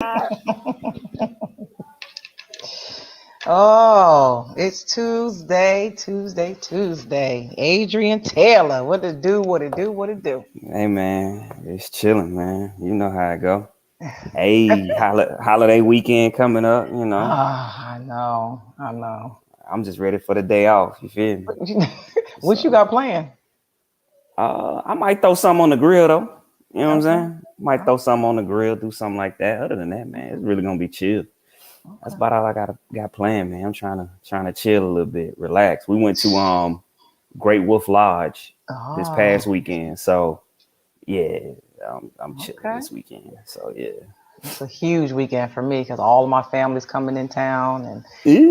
Oh, it's Tuesday. Adrian Taylor, what it do? Hey man, it's chilling, man. You know how it go. Hey, holiday weekend coming up. I know. I'm just ready for the day off. You feel me? What you So, got planned? I might throw something on the grill though. You know what I'm Okay, saying? Might throw something on the grill, do something like that. Other than that, man, it's really gonna be chill. That's okay. about all I got planned, man. I'm trying to chill a little bit, relax. We went to Great Wolf Lodge this Oh, past weekend, so yeah, I'm chilling okay. this weekend. So yeah. It's a huge weekend for me because all of my family's coming in town and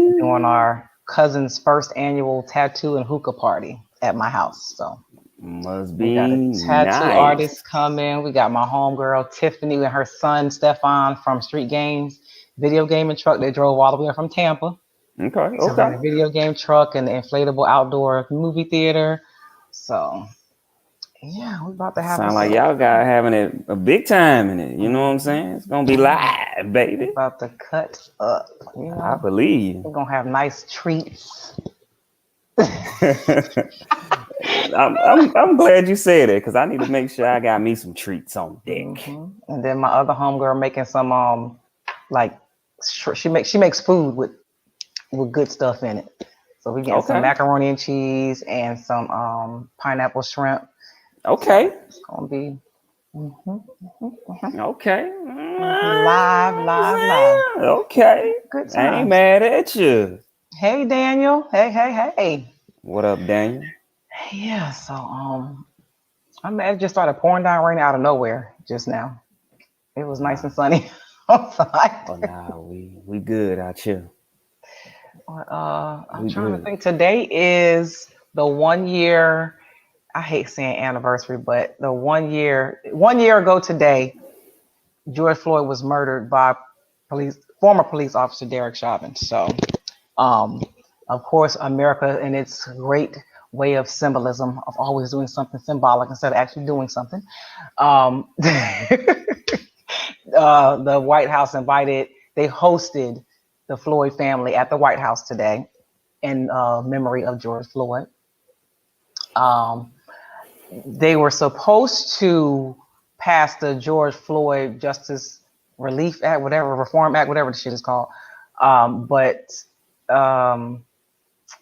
we're doing Ew. our cousin's first annual tattoo and hookah party at my house. So Must we got be a tattoo nice. artist coming. We got my homegirl Tiffany and her son Stefan from Street Games video gaming truck. They drove all the way from Tampa Okay, to okay. rent a video game truck and the inflatable outdoor movie theater. So yeah, we're about to have Sound us like a y'all got having a big time in it. You know what I'm mhm. saying? It's gonna be live, We're baby. about to cut up. I believe. We're gonna have nice treats. I'm glad you said it because I need to make sure I got me some treats on deck. And then my other homegirl making some like she makes food with good stuff in it. So we getting some Okay, macaroni and cheese and some pineapple shrimp. So okay, it's mhm, okay. gonna be live, live, live. Okay, Good I ain't times. mad at you. Hey Daniel. Hey. What up, Daniel? Yeah, so it just started pouring down rain out of nowhere just now. It was nice Nah. and sunny outside. Oh nah, we good out here. But, I'm We trying to good. think. Today is the 1 year. I hate saying anniversary, but the 1 year ago today, George Floyd was murdered by former police officer Derek Chauvin. So, um, of course, America, in its great way of symbolism of always doing something symbolic instead of actually doing something, the White House they hosted the Floyd family at the White House today in memory of George Floyd. Um, they were supposed to pass the George Floyd Justice Relief Act, whatever, Reform Act, whatever the shit is called. But um,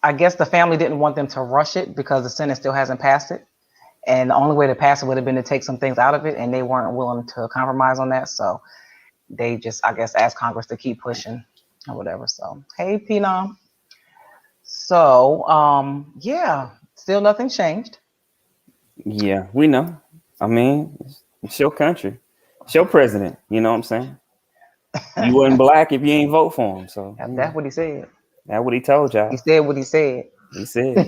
I guess the family didn't want them to rush it because the Senate still hasn't passed it. And the only way to pass it would have been to take some things out of it, and they weren't willing to compromise on that. So they just, I guess, asked Congress to keep pushing or whatever. So, hey, Phenom. So, yeah, still nothing changed. Yeah, we know. I mean, it's your country. It's your president. You know what I'm saying? You wasn't black if you ain't vote for him. So, That's what he said. that's what he told He y'all. said what he said. He said.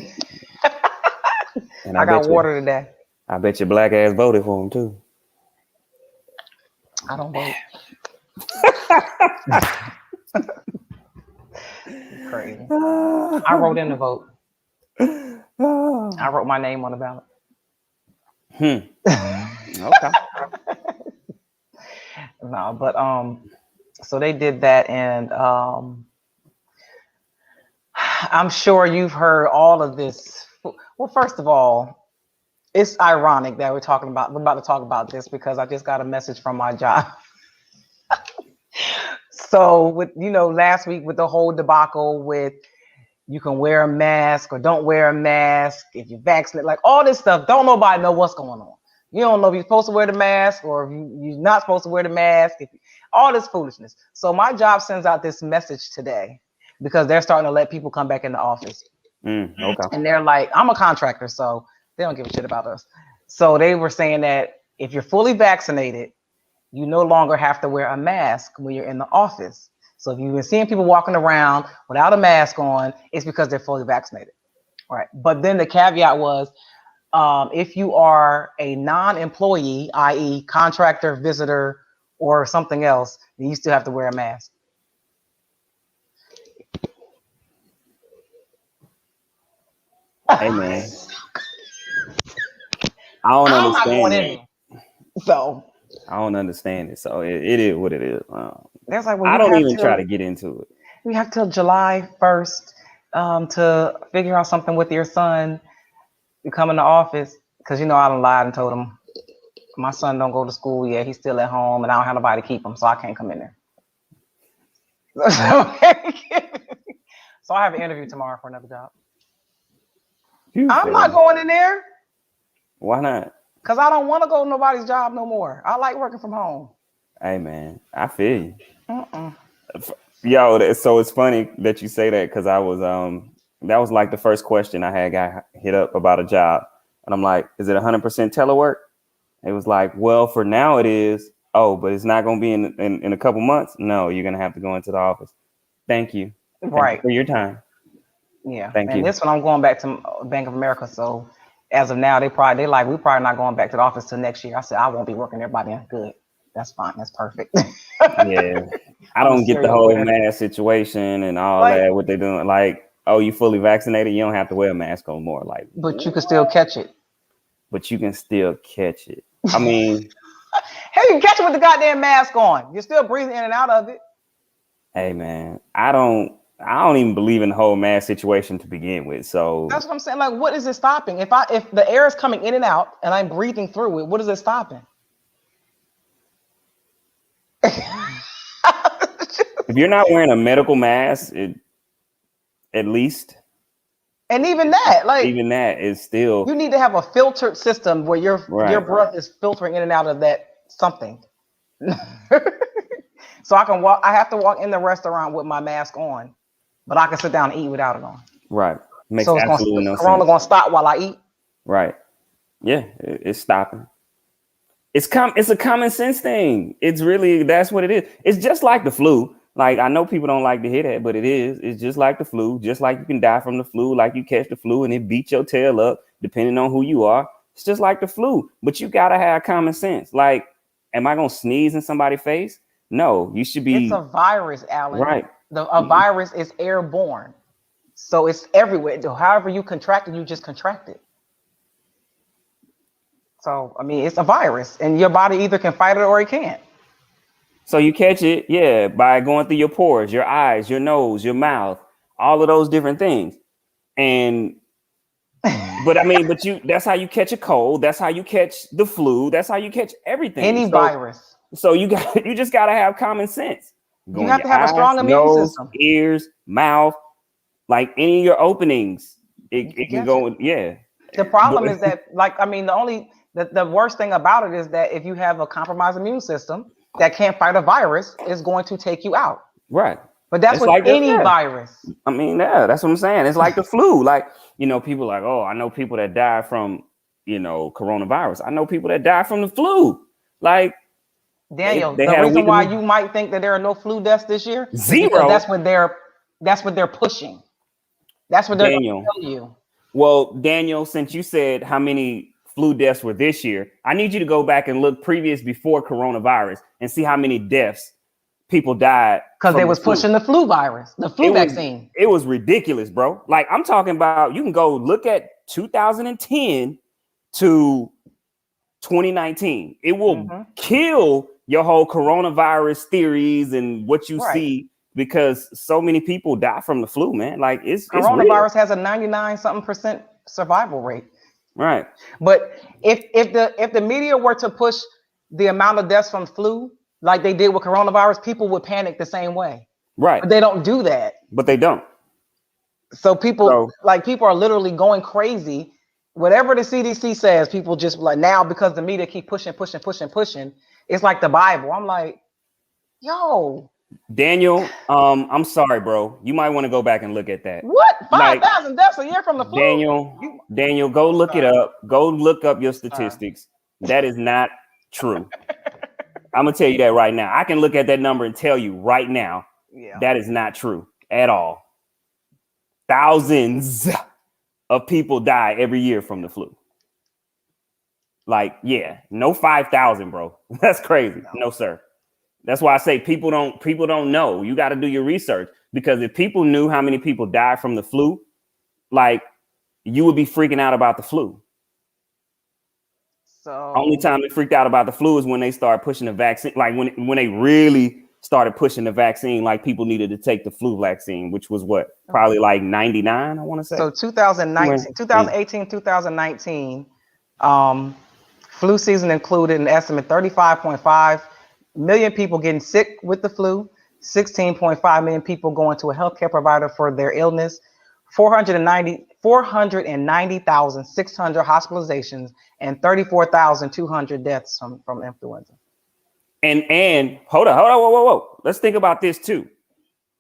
And I got water today. I bet your black ass voted for him too. I don't vote. Crazy. I wrote in the vote. I wrote my name on the ballot. Okay. No, but so they did that, and I'm sure you've heard all of this. Well, first of all, it's ironic that we're about to talk about this because I just got a message from my job. So with last week with the whole debacle with you can wear a mask or don't wear a mask if you're vaccinated, like all this stuff, don't nobody know what's going on. You don't know if you're supposed to wear the mask or if you're not supposed to wear the mask, all this foolishness. So my job sends out this message today because they're starting to let people come back in the office. Okay. And they're like, I'm a contractor, so they don't give a shit about us. So they were saying that if you're fully vaccinated, you no longer have to wear a mask when you're in the office. So if you've been seeing people walking around without a mask on, it's because they're fully vaccinated. All right. But then the caveat was if you are a non-employee, i.e., contractor, visitor, or something else, then you still have to wear a mask. Hey man, I don't I'm not going understand in that. there. So I don't understand it. So it is what it is. There's like, well, I don't even try to get into it. You have till July 1st to figure out something with your son. You come in the office because I done lied and told him my son don't go to school yet. He's still at home, and I don't have nobody to keep him, so I can't come in there. So I have an interview tomorrow for another job. I'm not going in there. Why not? Because I don't want to go to nobody's job no more. I like working from home. Hey, man, I feel you. Yo, so it's funny that you say that because I was that was like the first question I had got hit up about a job, and I'm like, is it 100% telework? It was like, well, for now it is. Oh, but it's not going to be in a couple months. No, you're going to have to go into the office. Thank you. Right. Thank you for your time. Yeah. Thank you. This one I'm going back to Bank of America. So as of now, we're probably not going back to the office till next year. I said I won't be working there by then. Good. That's fine. That's perfect. Yeah. I don't get the whole mask situation and all that. What they're doing, like, oh, you fully vaccinated, you don't have to wear a mask no more. Like, but you can still catch it. But you can still catch it. I mean, hey, you can catch it with the goddamn mask on. You're still breathing in and out of it. Hey, man, I don't even believe in the whole mask situation to begin with. So that's what I'm saying. Like, what is it stopping? If the air is coming in and out and I'm breathing through it, what is it stopping? If you're not wearing a medical mask, at least. And even that is still. You need to have a filtered system where your breath is filtering in and out of that something. So I have to walk in the restaurant with my mask on, but I can sit down and eat without it on. Right. Makes so absolutely no sense. Corona gonna stop while I eat. Right. Yeah, it's stopping. It's a common sense thing. It's really, that's what it is. It's just like the flu. Like, I know people don't like to hear that, but it is. It's just like the flu. Just like you can die from the flu, like you catch the flu and it beats your tail up, depending on who you are. It's just like the flu. But you gotta have common sense. Like, am I gonna sneeze in somebody's face? No, you should be. It's a virus, Alan. Right. A virus is airborne, so it's everywhere. However you contract it, you just contract it. So I mean, it's a virus, and your body either can fight it or it can't. So you catch it, yeah, by going through your pores, your eyes, your nose, your mouth, all of those different things. And that's how you catch a cold. That's how you catch the flu. That's how you catch everything. Any virus. So you just gotta have common sense. You have to have a strong immune system. Ears, mouth, like any of your openings, it can go. Yeah. The problem is that, the worst thing about it is that if you have a compromised immune system that can't fight a virus, is going to take you out. Right. But that's with any virus. I mean, yeah, that's what I'm saying. It's like the flu. Like, people like, oh, I know people that die from, coronavirus. I know people that die from the flu. Like, Daniel, the reason why you might think that there are no flu deaths this year, zero. That's what they're pushing. That's what they're telling you. Well, Daniel, since you said how many flu deaths were this year, I need you to go back and look before coronavirus and see how many deaths people died because they was pushing the flu virus, the flu vaccine. It was ridiculous, bro. Like, I'm talking about, you can go look at 2010 to 2019. It will kill your whole coronavirus theories and what you see, because so many people die from the flu, man. Like, coronavirus has a 99% survival rate. Right. But if the media were to push the amount of deaths from flu like they did with coronavirus, people would panic the same way. Right. But they don't do that. But they don't. So people are literally going crazy. Whatever the CDC says, people just like, now because the media keep pushing. It's like the Bible. I'm like, yo. Daniel, I'm sorry, bro. You might want to go back and look at that. What? 5,000 deaths a year from the flu? Daniel, go look it up. Go look up your statistics. That is not true. I'm gonna tell you that right now. I can look at that number and tell you right now, that is not true at all. Thousands of people die every year from the flu. Like, yeah, no 5,000, bro. That's crazy. No, sir. That's why I say people don't know. You got to do your research, because if people knew how many people died from the flu, like, you would be freaking out about the flu. Only time they freaked out about the flu is when they started pushing the vaccine. Like when they really started pushing the vaccine, like people needed to take the flu vaccine, which was what, probably like 99, I want to say. So 2019, 2018, 2019, flu season included an estimate 35.5 million people getting sick with the flu, 16.5 million people going to a healthcare provider for their illness, 490,600 hospitalizations, and 34,200 deaths from influenza. And hold on, whoa. Let's think about this too.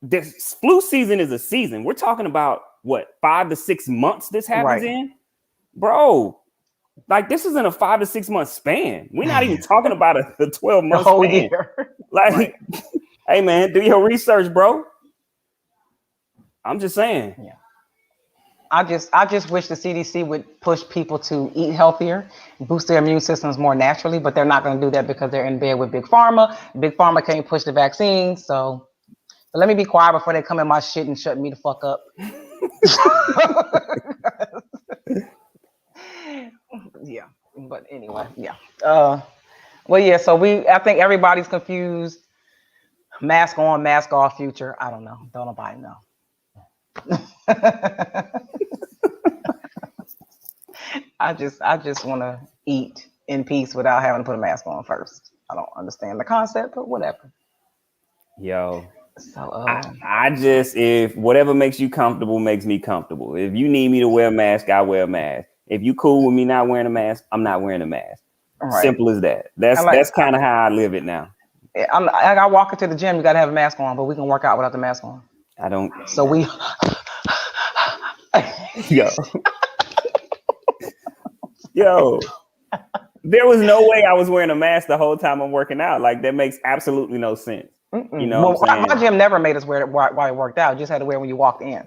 This flu season is a season. We're talking about what, 5 to 6 months this happens in? Bro, like this isn't a 5 to 6 month span. We're not even talking about a 12-month whole span. Year. Like, hey man, do your research, bro. I'm just saying. Yeah. I just wish the CDC would push people to eat healthier, boost their immune systems more naturally, but they're not going to do that because they're in bed with Big Pharma. Big Pharma can't push the vaccine, so but let me be quiet before they come in my shit and shut me the fuck up. Yeah, but anyway, yeah. Well, yeah. So I think everybody's confused. Mask on, mask off. Future. I don't know. Don't nobody know. I just want to eat in peace without having to put a mask on first. I don't understand the concept, but whatever. Yo. So I just, if whatever makes you comfortable makes me comfortable. If you need me to wear a mask, I wear a mask. If you cool with me not wearing a mask, I'm not wearing a mask. Right. Simple as that. That's kind of how I live it now. I walk into the gym, you gotta have a mask on, but we can work out without the mask on. I don't. So we. Yo. There was no way I was wearing a mask the whole time I'm working out. Like that makes absolutely no sense. You know, well, my gym never made us wear it while it worked out. You just had to wear it when you walked in.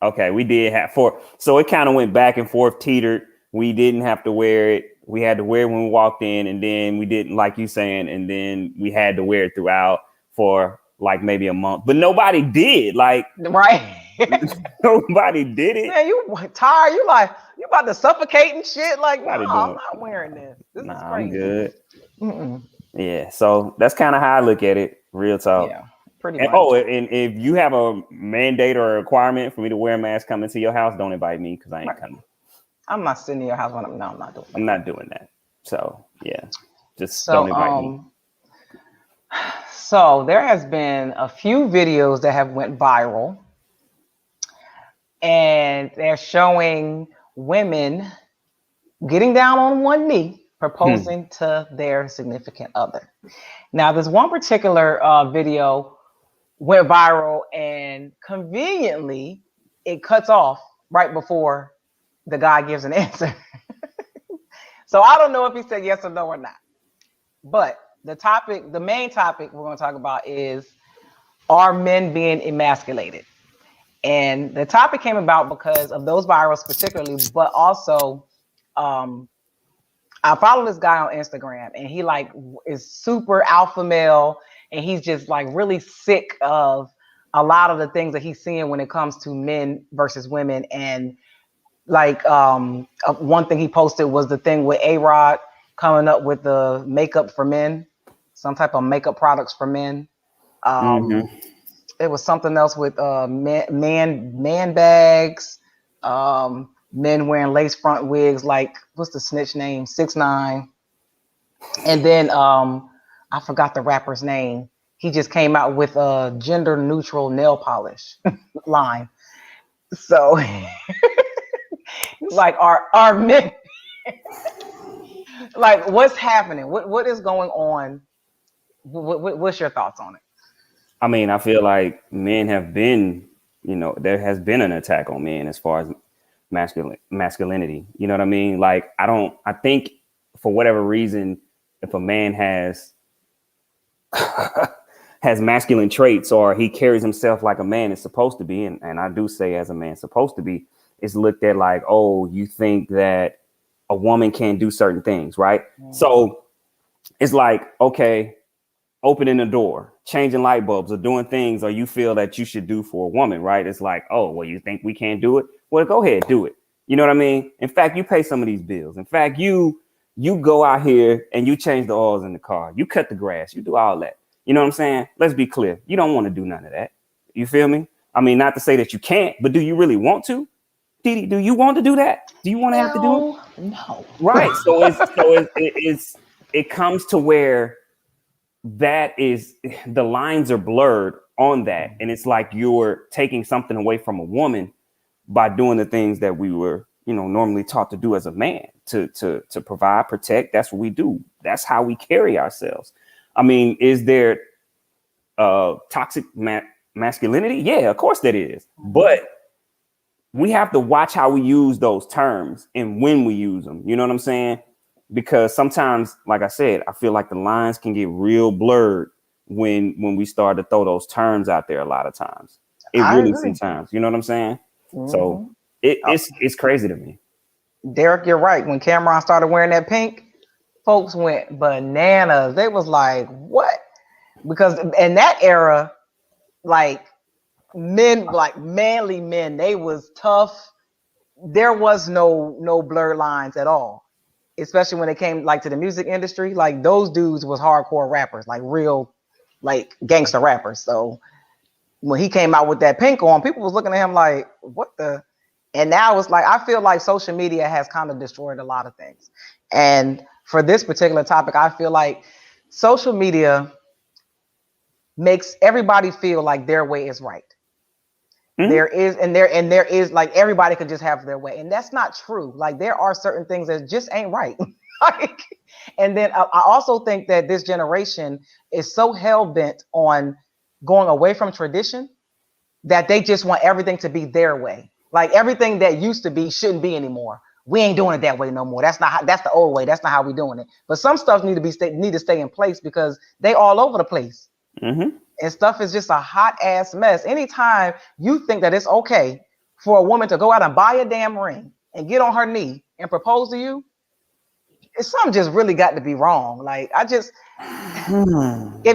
Okay, we did have so it kind of went back and forth, teetered. We didn't have to wear it. We had to wear it when we walked in, and then we didn't, like you saying, and then we had to wear it throughout for like maybe a month. But nobody did. Like, right. Nobody did it. Man, you tired. You like, you about to suffocate and shit. Like, no, I'm not wearing this. This is crazy. I'm good. Yeah, so that's kind of how I look at it. Real talk. Yeah, pretty much. Oh, and if you have a mandate or a requirement for me to wear a mask coming to your house, don't invite me because I ain't coming. I'm not sitting in your house when I'm not doing that. I'm not doing that. So yeah, just don't invite me. So there has been a few videos that have went viral, and they're showing women getting down on one knee, proposing to their significant other. Now, this one particular video went viral, and conveniently, it cuts off right before the guy gives an answer. So I don't know if he said yes or no or not. But the main topic we're going to talk about is, are men being emasculated? And the topic came about because of those virals particularly, but also I follow this guy on Instagram, and he like is super alpha male, and he's just like really sick of a lot of the things that he's seeing when it comes to men versus women. And like one thing he posted was the thing with A-Rod coming up with the makeup for men, some type of makeup products for men. It was something else with man bags, men wearing lace front wigs, like what's the snitch name? 6ix9ine. And then I forgot the rapper's name. He just came out with a gender neutral nail polish line. So like our men, like what's happening? What is going on? What's your thoughts on it? I mean, I feel like men have been, there has been an attack on men as far as masculinity. You know what I mean? Like, I think for whatever reason, if a man has masculine traits, or he carries himself like a man is supposed to be, and I do say as a man supposed to be, it's looked at like, oh, you think that a woman can't do certain things, right? So it's like, okay, opening a door, changing light bulbs, or doing things, or you feel that you should do for a woman, right? It's like, oh, well, you think we can't do it? Well, go ahead, do it. You know what I mean? In fact, you pay some of these bills. In fact, you You go out here and you change the oils in the car. You cut the grass. You do all that. You know what I'm saying? Let's be clear. You don't want to do none of that. You feel me? I mean, not to say that you can't, but do you really want to? Didi, do you want to do that? Do you want to have to do it? Hell no. Right. It comes to where that is the lines are blurred on that. And it's like you're taking something away from a woman by doing the things that we were, normally taught to do as a man, to provide, protect. That's what we do. That's how we carry ourselves. I mean, is there toxic masculinity? Yeah, of course that is. But we have to watch how we use those terms and when we use them. You know what I'm saying? Because sometimes, like I said, I feel like the lines can get real blurred when we start to throw those terms out there a lot of times. It I really agree. sometimes, you know what I'm saying? Mhm. So it's crazy to me. Derek, you're right. When Cameron started wearing that pink, folks went bananas. They was like, what? Because in that era, like men, like manly men, they was tough. There was no blurred lines at all. Especially when it came like to the music industry. Like those dudes was hardcore rappers, like real like gangster rappers. So when he came out with that pink on, people was looking at him like, what the? And now it's like, I feel like social media has kind of destroyed a lot of things. And for this particular topic, I feel like social media makes everybody feel like their way is right. Mhm. There is like everybody could just have their way. And that's not true. Like there are certain things that just ain't right. Like, and then I also think that this generation is so hell-bent on going away from tradition that they just want everything to be their way. Like everything that used to be shouldn't be anymore. We ain't doing it that way no more. That's not how, that's the old way. That's not how we doing it. But some stuff need to stay in place because they all over the place. Mm-hmm. And stuff is just a hot ass mess. Anytime you think that it's okay for a woman to go out and buy a damn ring and get on her knee and propose to you, it's something just really got to be wrong. Like if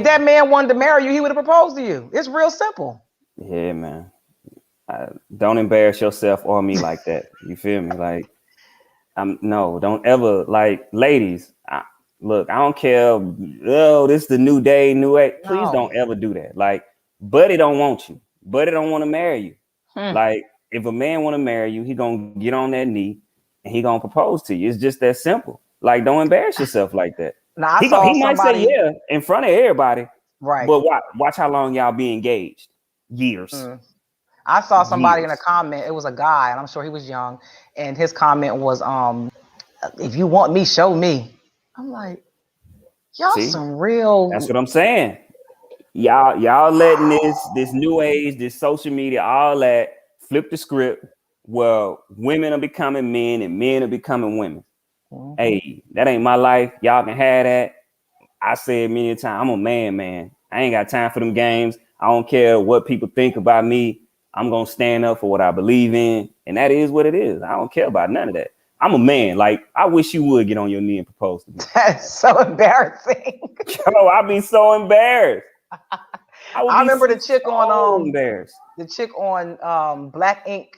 that man wanted to marry you, he would have proposed to you. It's real simple. Yeah, man. Don't embarrass yourself or me like that. You feel me? Like, no, don't ever, like, ladies. Look, I don't care. Oh, this is the new day, new age. Please No. don't ever do that. Like, buddy don't want you. Buddy don't want to marry you. Like, if a man want to marry you, he gonna get on that knee and he gonna propose to you. It's just that simple. Like, don't embarrass yourself like that. Now I He saw might say somebody yeah in front of everybody, right. but watch how long y'all be engaged. Years. I saw somebody in a Years. comment. It was a guy, and I'm sure he was young. And his comment was, "If you want me, show me." I'm like, y'all See, some real. that's what I'm saying. Y'all letting this new age, this social media, all that flip the script. Well, women are becoming men and men are becoming women. Mhm. Hey, that ain't my life. Y'all can have that. I said many times, I'm a man. I ain't got time for them games. I don't care what people think about me. I'm gonna stand up for what I believe in, and that is what it is. I don't care about none of that. I'm a man. Like, I wish you would get on your knee and propose to me. That's so embarrassing. Yo, I'd be so embarrassed. I remember the chick so embarrassed. on Black Ink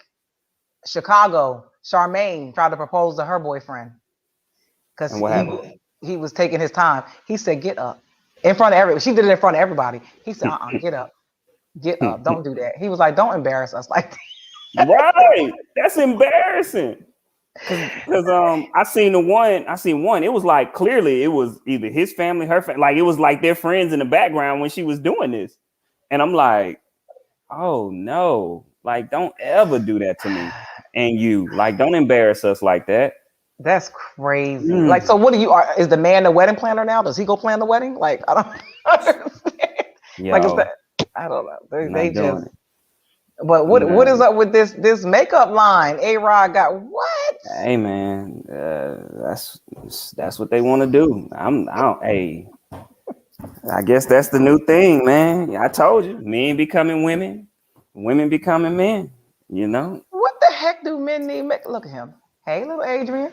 Chicago, Charmaine tried to propose to her boyfriend because And what happened? he was taking his time. He said, "Get up," in front of everybody. She did it in front of everybody. He said, "Get up, get up, don't do that." He was like, "Don't embarrass us like that." Right. That's embarrassing. Cause I seen one. It was like clearly it was either his family, her family, like it was like their friends in the background when she was doing this. And I'm like, oh no, like don't ever do that to me. And you like don't embarrass us like that. That's crazy. Like, so what do you are? Is the man the wedding planner now? Does he go plan the wedding? Like, I don't understand. Like, is that? I don't know. They just. It. But what is up with this makeup line? A-Rod got what? Hey man, that's what they want to do. Hey, I guess that's the new thing, man. I told you, men becoming women, women becoming men. You know. What the heck do men need? Look at him. Hey, little Adrian.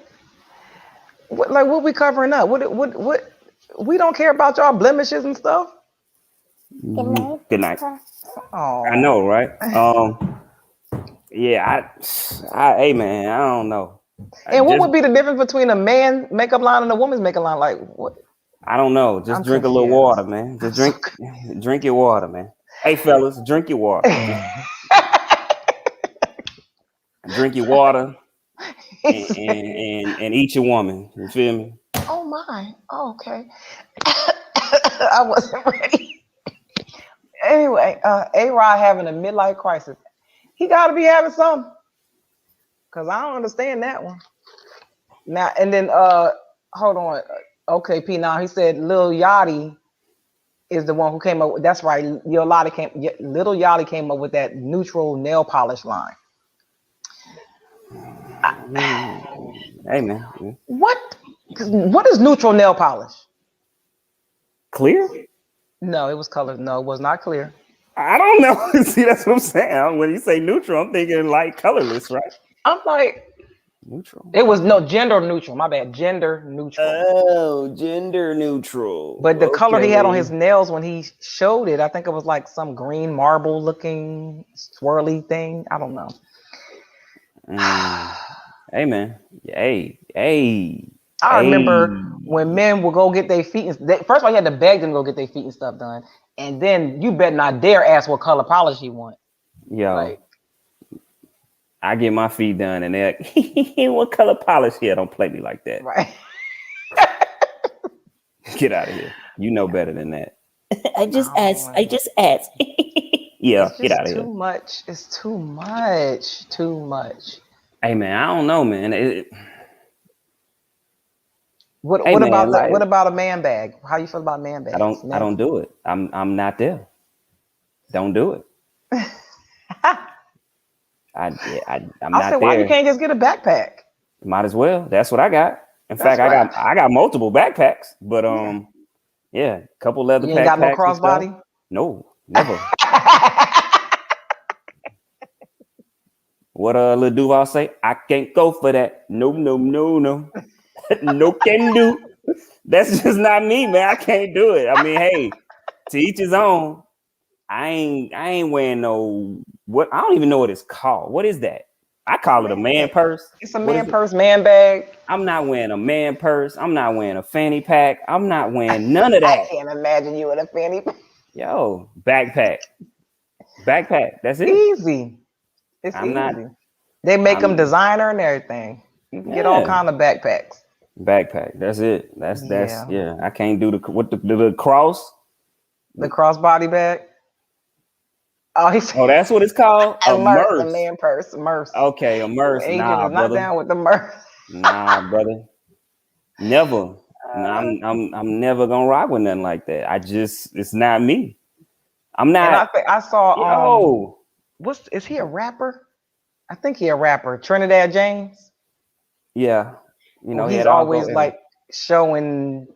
What we covering up? What? We don't care about y'all blemishes and stuff. Good night. Oh, I know, right? Yeah, hey man, I don't know. And what would be the difference between a man makeup line and a woman's makeup line? Like what? I don't know. Just I'm drink a little confused. water, man. Just drink your water, man. Hey, fellas, drink your water. Just drink your water and eat your woman. You feel me? Oh my. Oh, okay. I wasn't ready. Anyway, A-Rod having a midlife crisis. He got to be having something. Because I don't understand that one. Now, and then, hold on. Okay, P. Now, he said Lil Yachty is the one who came up with, that's right. Little Yachty came up with that neutral nail polish line. Hey, man. What is neutral nail polish? Clear? No, it was colored. No, it was not clear. I don't know. See, that's what I'm saying. When you say neutral, I'm thinking like colorless, right? I'm like, neutral. It was no gender neutral. My bad. Gender neutral. Oh, gender neutral. But the color he had on his nails when he showed it, I think it was like some green marble looking swirly thing. I don't know. Hey, man. Hey. I remember when men would go get their feet. First of all, you had to beg them to go get their feet and stuff done. And then you better not dare ask what color polish he want. Yo. Like, I get my feet done and they're like, what color polish here? Don't play me like that. Right. Get out of here. You know better than that. I just asked. Yeah, it's get out of here. Too much. It's too much. Too much. Hey, man, I don't know, man. What about a man bag? How you feel about man bags? I don't do it. I'm not there. Don't do it. I'm not there. Why you can't just get a backpack? Might as well. That's what I got. In fact, I got multiple backpacks, but yeah, a couple leather backpacks. You ain't got no crossbody? No, never. What Lil Duval say? I can't go for that. No. No can do. That's just not me, man. I can't do it. I mean, hey, to each his own. I ain't wearing no I don't even know what it's called. What is that? I call it a man purse. It's a man purse, man bag. I'm not wearing a man purse. I'm not wearing a fanny pack. I'm not wearing none of that. I can't imagine you with a fanny pack. Yo, backpack. That's it. Easy. It's easy. They make them designer and everything. You can get all kind of backpacks. Backpack. That's it. That's yeah. I can't do the cross. The crossbody bag. Oh, that's what it's called. A merce. A man purse. Merce. Okay, a merce. Agent is not down with the merce. Nah, brother. Never. I'm never gonna rock with nothing like that. It's not me. I'm not. And I saw. Is he a rapper? I think he a rapper. Trinidad James. Yeah, he's always like showing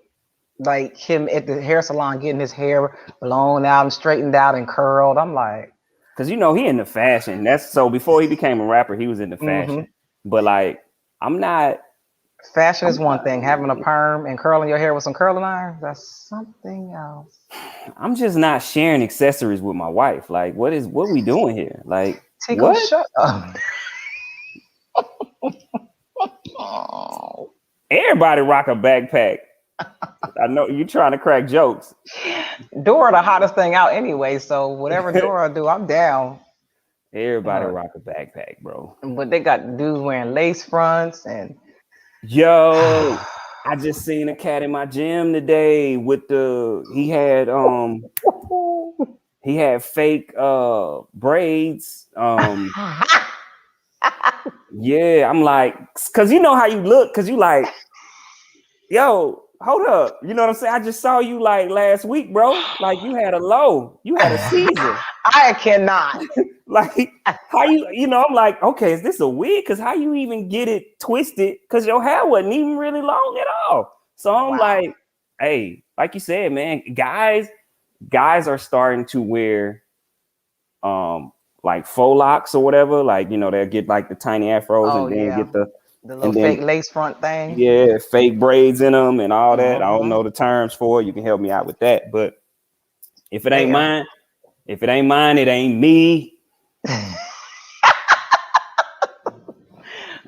like him at the hair salon getting his hair blown out and straightened out and curled. I'm like, because he into fashion. That's so before he became a rapper, he was into fashion. But like, I'm not. Fashion is one thing. Having a perm and curling your hair with some curling irons, that's something else. I'm just not sharing accessories with my wife. Like, what we doing here? Like, Tickle, what? Shut up. Everybody rock a backpack. I know you trying to crack jokes. Dora the hottest thing out anyway, so whatever Dora do, I'm down. Everybody rock a backpack, bro. But they got dudes wearing lace fronts and yo, I just seen a cat in my gym today with he had fake braids. Yeah, I'm like, cause you know how you look, cause you like, yo, hold up. You know what I'm saying? I just saw you like last week, bro. Like you had a season. I cannot. Like how I'm like, okay, is this a wig? Cause how you even get it twisted? Cause your hair wasn't even really long at all. So I'm like, hey, like you said, man, guys are starting to wear like faux locks or whatever, like they'll get like the tiny afros and then get the little fake lace front thing. Yeah, fake braids in them and all that. I don't know the terms for it. You can help me out with that. But if it ain't mine, it ain't me.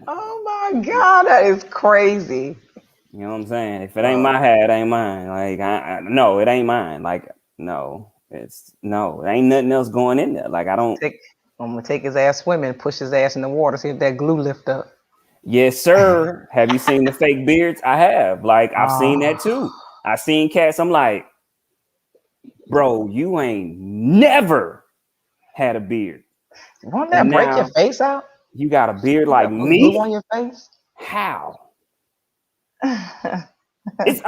Oh my my God, that is crazy. You know what I'm saying? If it ain't my hair, it ain't mine. Like, no, it ain't mine. Like, no, it ain't nothing else going in there. Like, I'm gonna take his ass swimming, push his ass in the water, see if that glue lift up. Yes, sir. Have you seen the fake beards? I have. Like, I've seen that too. I've seen cats. I'm like, bro, you ain't never had a beard. Won't that break your face out? You got a beard like me? Glue on your face? How? Hey, it's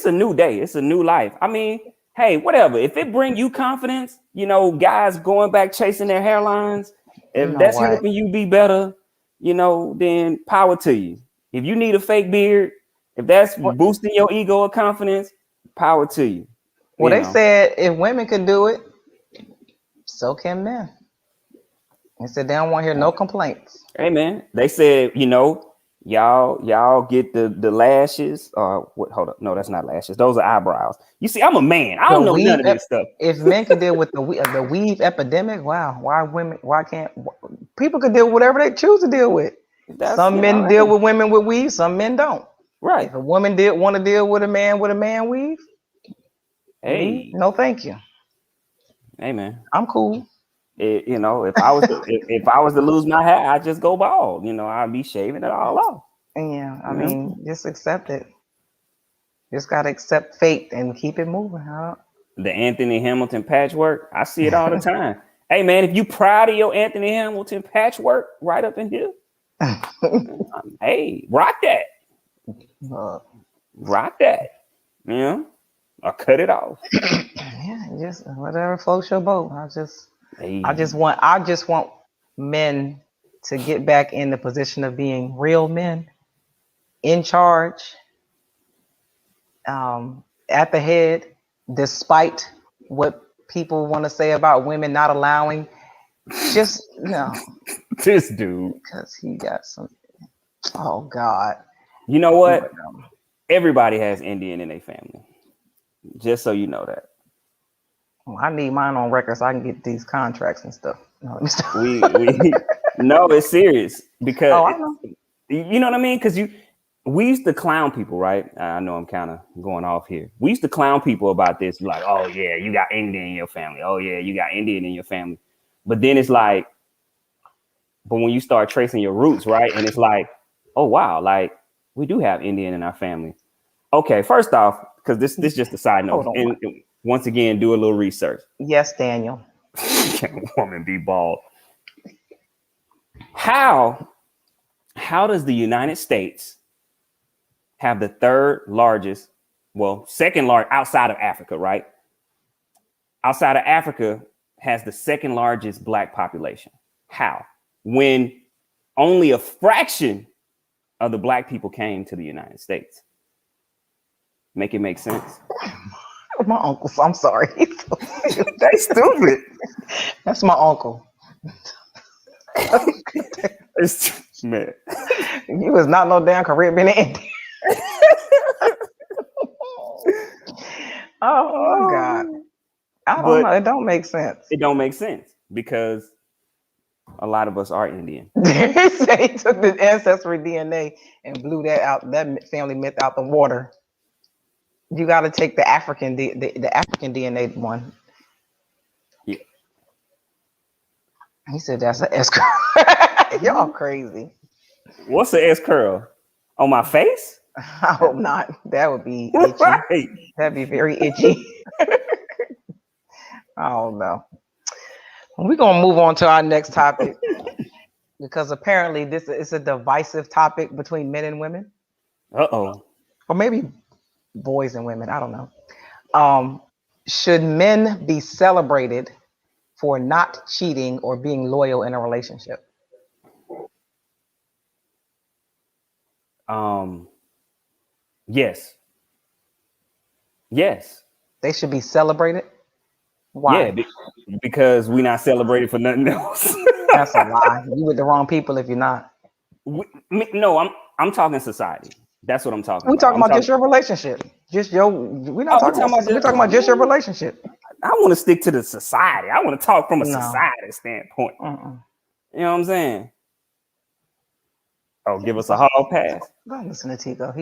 a new day. It's a new life. I mean, hey, whatever. If it bring you confidence, you know, guys going back chasing their hairlines, if that's helping you be better, you know, then power to you. If you need a fake beard, if that's boosting your ego or confidence, power to you. Well, they said if women can do it, so can men. They said they don't want to hear no complaints. Hey, man, they said, you know, y'all get the lashes. What? Hold up, no, that's not lashes. Those are eyebrows. You see, I'm a man. I don't know none of this stuff. If men can deal with the weave epidemic, wow, why can't people can deal with whatever they choose to deal with? Some men deal with women with weave, some men don't. Right. If a woman want to deal with a man weave, hey, no, thank you. Hey, man, I'm cool. You know, if I was to lose my hair, I'd just go bald. You know, I'd be shaving it all off. Yeah, I mean, just accept it. Just gotta accept fate and keep it moving. Huh? The Anthony Hamilton patchwork, I see it all the time. Hey, man, if you proud of your Anthony Hamilton patchwork, right up in here, hey, rock that. Rock that. Yeah, or cut it off. Yeah, just whatever floats your boat. I just want men to get back in the position of being real men, in charge, at the head, despite what people want to say about women not allowing. Just no. This dude, because he got some. Oh God. You know what? Everybody has Indian in their family. Just so you know that. Well, I need mine on record so I can get these contracts and stuff. No, no, it's serious because I know. You know what I mean? Because we used to clown people, right? I know I'm kind of going off here. We used to clown people about this, like, oh yeah, you got Indian in your family. Oh yeah, you got Indian in your family. But then it's like, but when you start tracing your roots, right? And it's like, oh wow, like we do have Indian in our family. Okay, first off, because this is just a side note, and once again, do a little research. Yes, Daniel. Can a woman be bald? How does the United States have the third largest, second largest outside of Africa, right? Outside of Africa has the second largest Black population. How? When only a fraction of the Black people came to the United States. Make it make sense. My uncle. I'm sorry. That's stupid. That's my uncle. Man. You was not no damn Caribbean Indian. Oh my God. I don't know. It don't make sense. It don't make sense because a lot of us are Indian. They say he took the ancestry DNA and blew that family myth out the water. You got to take the African DNA one. Yeah. He said that's an S curl. Y'all crazy. What's an S curl? On my face? I hope not. That would be itchy. Right. That'd be very itchy. I don't know. We're gonna move on to our next topic because apparently this is a divisive topic between men and women. Or maybe boys and women. I don't know. Should men be celebrated for not cheating or being loyal in a relationship? Yes. Yes. They should be celebrated. Why? Yeah, because we're not celebrated for nothing else. That's a lie. You with the wrong people if you're not. No, I'm talking society. That's what I'm talking about. We're talking about just your relationship. Just your. We're not talking about. We're talking about just your relationship. I want to stick to the society. I want to talk from a society standpoint. You know what I'm saying? Oh, give us a hall pass. Don't listen to Tico.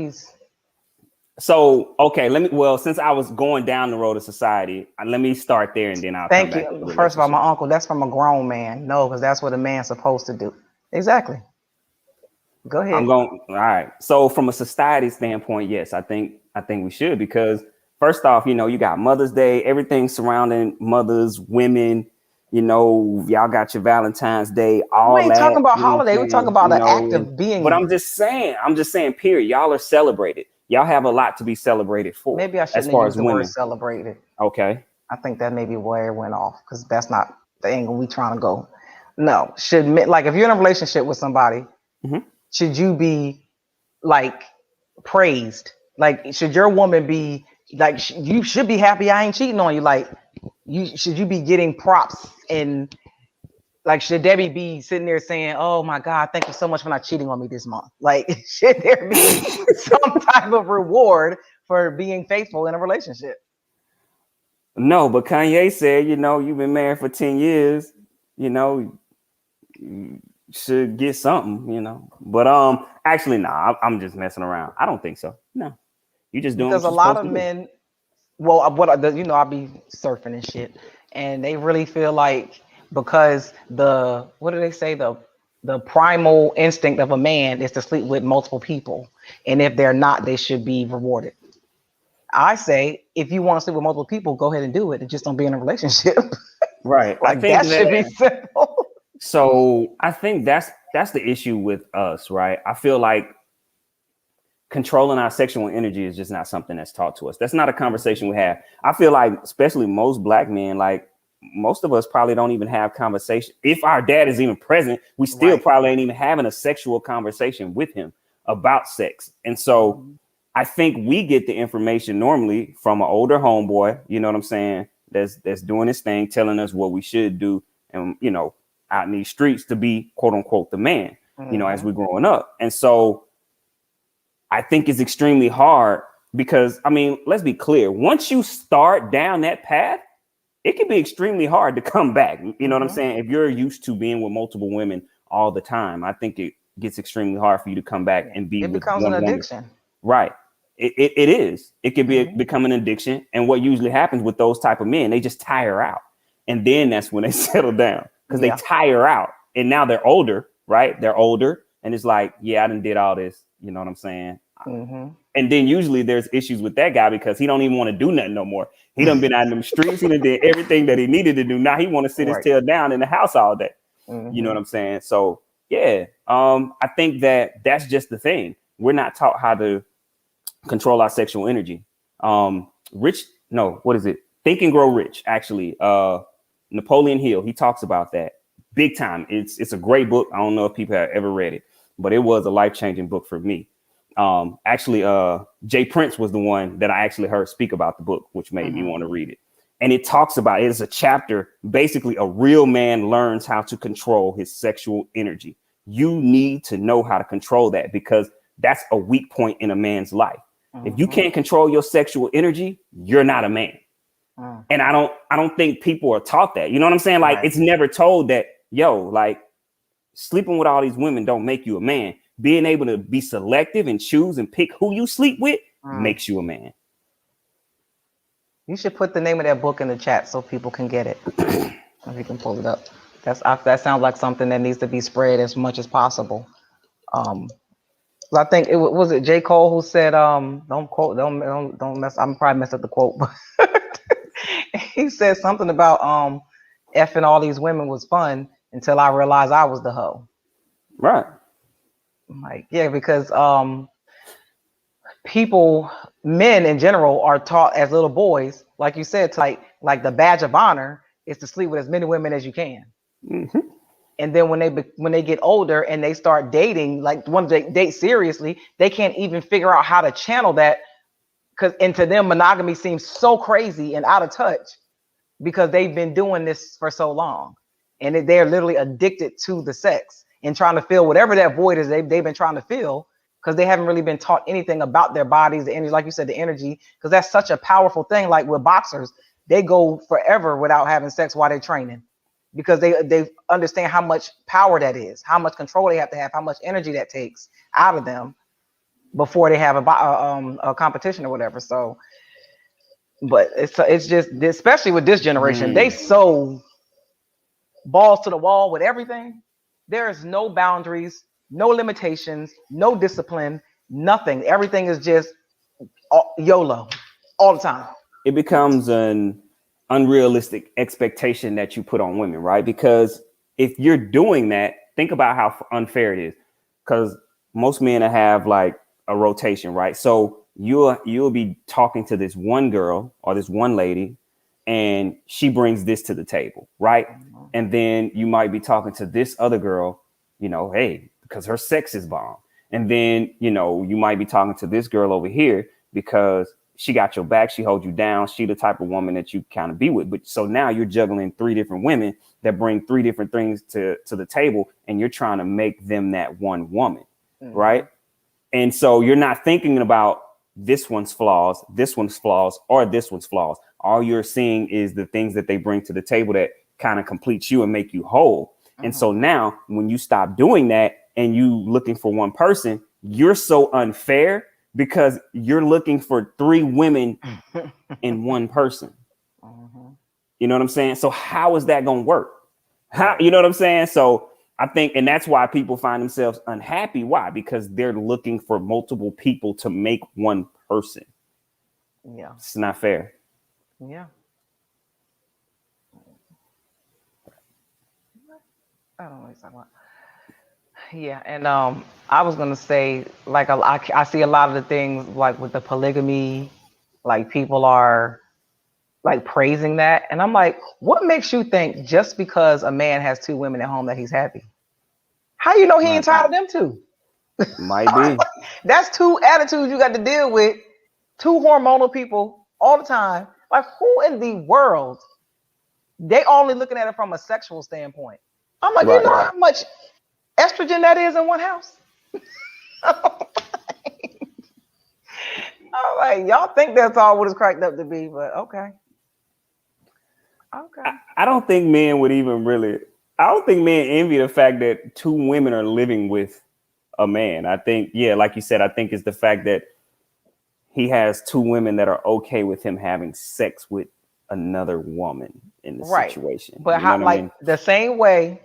So, okay, since I was going down the road of society, let me start there and then I'll come Thank back to you. the First of all, my relationship. uncle, that's from a grown man. No, because that's what a man's supposed to do. Exactly. Go ahead. All right. So from a society standpoint, yes, I think we should, because first off, you got Mother's Day, everything surrounding mothers, women, y'all got your Valentine's Day, We all ain't that, talking about you know what I'm holiday. We talking saying? about the act of But being. I'm just saying, period. Y'all are celebrated. Y'all have a lot to be celebrated for. Maybe I as shouldn't have far used as the word women. celebrated. Okay. I think that may be where it went off, because that's not the angle we trying to go. No, like if you're in a relationship with somebody, should you be like praised? Like, should your woman be like, you should be happy I ain't cheating on you? Like, should you be getting props? And like, should Debbie be sitting there saying, "Oh my God, thank you so much for not cheating on me this month"? Like, should there be some type of reward for being faithful in a relationship? No, but Kanye said, you've been married for 10 years, you should get something. But actually, nah, I'm just messing around. I don't think so. No, you just doing Because what a you're lot supposed of to do. men, well, I'll be surfing and shit, and they really feel like, because what do they say, the primal instinct of a man is to sleep with multiple people, and if they're not, they should be rewarded. I say, if you want to sleep with multiple people, go ahead and do it, and just don't be in a relationship. Right. I Like, think that should be simple. so. I think that's the issue with us, right? I feel like controlling our sexual energy is just not something that's taught to us. That's not a conversation we have. I feel like, especially most Black men, like most of us probably don't even have conversation. If our dad is even present, we still probably ain't even having a sexual conversation with him about sex. And so I think we get the information normally from an older homeboy, you know what I'm saying, that's doing his thing, telling us what we should do, and out in these streets to be quote unquote the man, as we're growing up. And so I think it's extremely hard, because, I mean, let's be clear. Once you start down that path, it can be extremely hard to come back. You know what I'm saying? If you're used to being with multiple women all the time, I think it gets extremely hard for you to come back and be with becomes one an woman. addiction. Right. It is. It can become an addiction. And what usually happens with those type of men, they just tire out. And then that's when they settle down, because they tire out. And now they're older, right? They're older. And it's like, yeah, I done did all this. You know what I'm saying? And then usually there's issues with that guy, because he don't even want to do nothing no more. He done been out in them streets. He done did everything that he needed to do. Now he want to sit his tail down in the house all day. You know what I'm saying? So yeah, I think that's just the thing. We're not taught how to control our sexual energy. What is it? Think and Grow Rich. Actually, Napoleon Hill, he talks about that big time. It's a great book. I don't know if people have ever read it, but it was a life-changing book for me. Jay Prince was the one that I actually heard speak about the book, which made me want to read it. And it talks about, it's a chapter, basically a real man learns how to control his sexual energy. You need to know how to control that, because that's a weak point in a man's life. If you can't control your sexual energy, you're not a man. And I don't think people are taught that. You know what I'm saying? Like, it's never told that, like, sleeping with all these women don't make you a man. Being able to be selective and choose and pick who you sleep with makes you a man. You should put the name of that book in the chat so people can get it. If you can pull it up. That sounds like something that needs to be spread as much as possible. I think was it J. Cole who said, don't mess, I'm probably messed up the quote, but he said something about effing all these women was fun until I realized I was the hoe. Right. Like, yeah, because men in general are taught as little boys, like you said, to like the badge of honor is to sleep with as many women as you can. And then when they get older and they start dating, like when they date seriously, they can't even figure out how to channel that, because to them monogamy seems so crazy and out of touch, because they've been doing this for so long, and they're literally addicted to the sex and trying to fill whatever that void is they've been trying to fill, because they haven't really been taught anything about their bodies, the energy, like you said, the energy, because that's such a powerful thing. Like with boxers, they go forever without having sex while they're training. because they understand how much power that is, how much control they have to have, how much energy that takes out of them before they have a competition or whatever. So, but it's just, especially with this generation, they so balls to the wall with everything. There is no boundaries, no limitations, no discipline, nothing. Everything is just YOLO all the time. It becomes an unrealistic expectation that you put on women, right? Because if you're doing that, think about how unfair it is. Because most men have like a rotation, right? So you'll be talking to this one girl or this one lady, and she brings this to the table, right? And then you might be talking to this other girl, you know, hey, because her sex is bomb. And then, you know, you might be talking to this girl over here because she got your back, she holds you down, she the type of woman that you kind of be with. But so now you're juggling 3 different women that bring 3 different things to the table, and you're trying to make them that one woman, right? And so you're not thinking about this one's flaws, or this one's flaws. All you're seeing is the things that they bring to the table that kind of complete you and make you whole. And so now when you stop doing that and you looking for one person, you're so unfair because you're looking for 3 women in one person. You know what I'm saying? So how is that going to work? How, you know what I'm saying? So I think, and that's why people find themselves unhappy. Why? Because they're looking for multiple people to make one person. Yeah. It's not fair. Yeah. I don't know what he's talking about. Yeah, and I was gonna say, like, I see a lot of the things like with the polygamy, like people are like praising that, and I'm like, what makes you think just because a man has 2 women at home that he's happy? How you know he ain't tired of them too? Might be. That's 2 attitudes you got to deal with, 2 hormonal people all the time. Like, who in the world? They only looking at it from a sexual standpoint. I'm like, you know how much estrogen that is in one house? I'm like, y'all think that's all what it's cracked up to be, but okay. I don't think men would even really, I don't think men envy the fact that 2 women are living with a man. I think, yeah, like you said, I think it's the fact that he has 2 women that are okay with him having sex with another woman in the situation. But you know how, like, the same way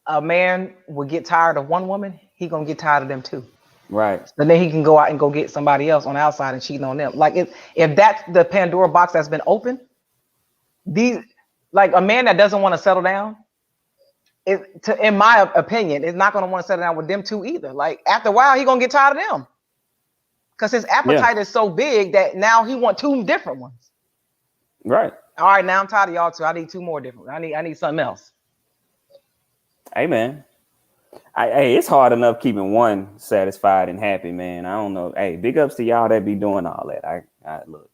a man would get tired of one woman, he gonna get tired of them too. Right. And then he can go out and go get somebody else on the outside and cheating on them. Like, if that's the Pandora box that's been opened, these, like, a man that doesn't want to settle down, in my opinion, is not going to want to settle down with them 2 either. Like, after a while, he gonna get tired of them because his appetite is so big that now he want 2 different ones. Right. All right, now I'm tired of y'all 2. I need 2 more different. I need something else. Hey, man. Hey, it's hard enough keeping one satisfied and happy, man. I don't know. Hey, big ups to y'all that be doing all that. I look,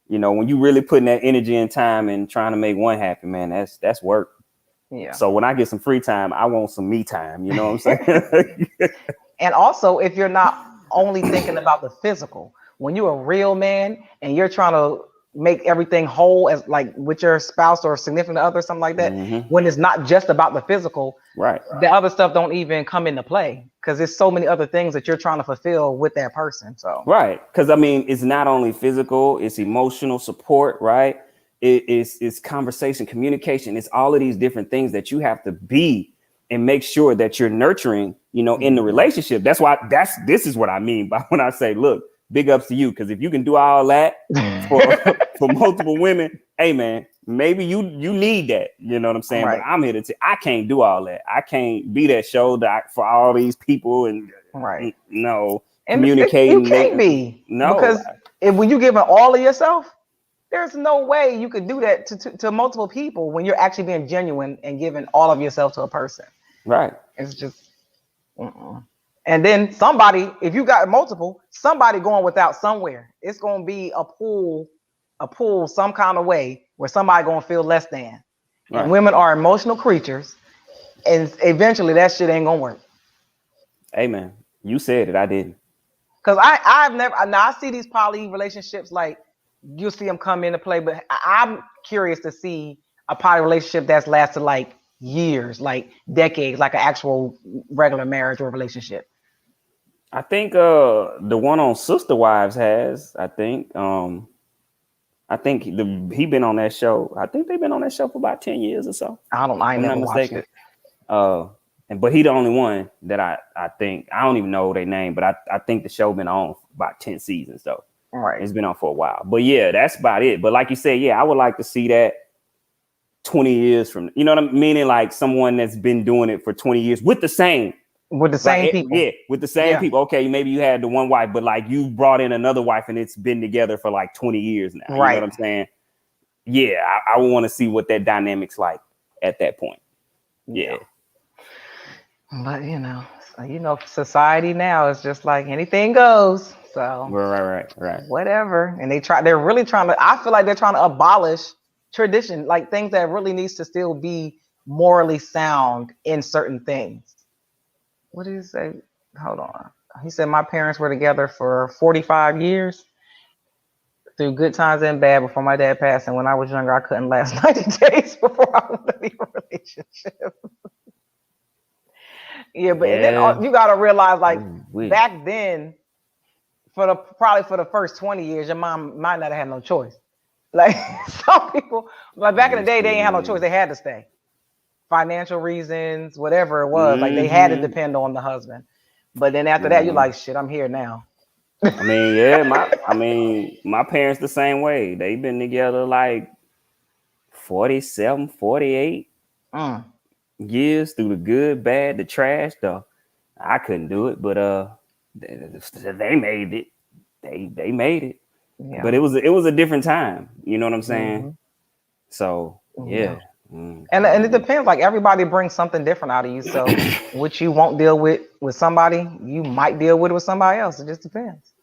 you know, when you really putting that energy and time and trying to make one happy, man, that's work. Yeah. So when I get some free time, I want some me time. You know what I'm saying? And also, if you're not only thinking about the physical, when you're a real man and you're trying to make everything whole, as like with your spouse or significant other, something like that, when it's not just about the physical, right? The other stuff don't even come into play because there's so many other things that you're trying to fulfill with that person. So right, because I mean, it's not only physical, it's emotional support, right? It's conversation, communication. It's all of these different things that you have to be and make sure that you're nurturing, you know, in the relationship. That's why this is what I mean by when I say, look, big ups to you, because if you can do all that for multiple women, hey man, maybe you need that. You know what I'm saying? Right. But I'm here to tell you, I can't do all that. I can't be that shoulder for all these people and no and communicating. You can't be because when you giving all of yourself, there's no way you could do that to multiple people when you're actually being genuine and giving all of yourself to a person. Right. It's just. And then somebody, if you got multiple, somebody going without somewhere. It's going to be a pull some kind of way where somebody going to feel less than. Right. And women are emotional creatures, and eventually that shit ain't going to work. Amen. You said it, I didn't. Because I've never, now I see these poly relationships, like you'll see them come into play, but I'm curious to see a poly relationship that's lasted like years, like decades, like an actual regular marriage or relationship? I think the one on Sister Wives has. I think he been on that show. I think they've been on that show for about 10 years or so. I I'm never not watched mistaken. it. But he the only one that I think, I don't even know their name, but I think the show been on about 10 seasons though. Right. It's been on for a while. But yeah, that's about it. But like you said, yeah, I would like to see that 20 years from, you know what I mean? Meaning like someone that's been doing it for 20 years with the same people. Yeah, with the same people. Okay, maybe you had the one wife, but like you brought in another wife and it's been together for like 20 years now. Right. You know what I'm saying? Yeah, I want to see what that dynamic's like at that point. Yeah. But society now is just like anything goes. So right. Whatever. And they're really trying to, I feel like they're trying to abolish tradition, like things that really needs to still be morally sound in certain things. What did he say? Hold on. He said my parents were together for 45 years through good times and bad before my dad passed. And when I was younger, I couldn't last 90 days before I wanted to leave a relationship. But and then you got to realize, like, back then, probably for the first 20 years, your mom might not have had no choice. Like some people, like back in the day, they didn't have no choice. They had to stay. Financial reasons, whatever it was, like they had to depend on the husband. But then after that, you're like, shit, I'm here now. I mean, yeah, my parents the same way. They've been together like 47, 48 years through the good, bad, the trash, though. I couldn't do it, but they made it. They made it. Yeah. But it was a different time. You know what I'm saying? So yeah. And it depends. Like everybody brings something different out of you. So what you won't deal with somebody, you might deal with somebody else. It just depends.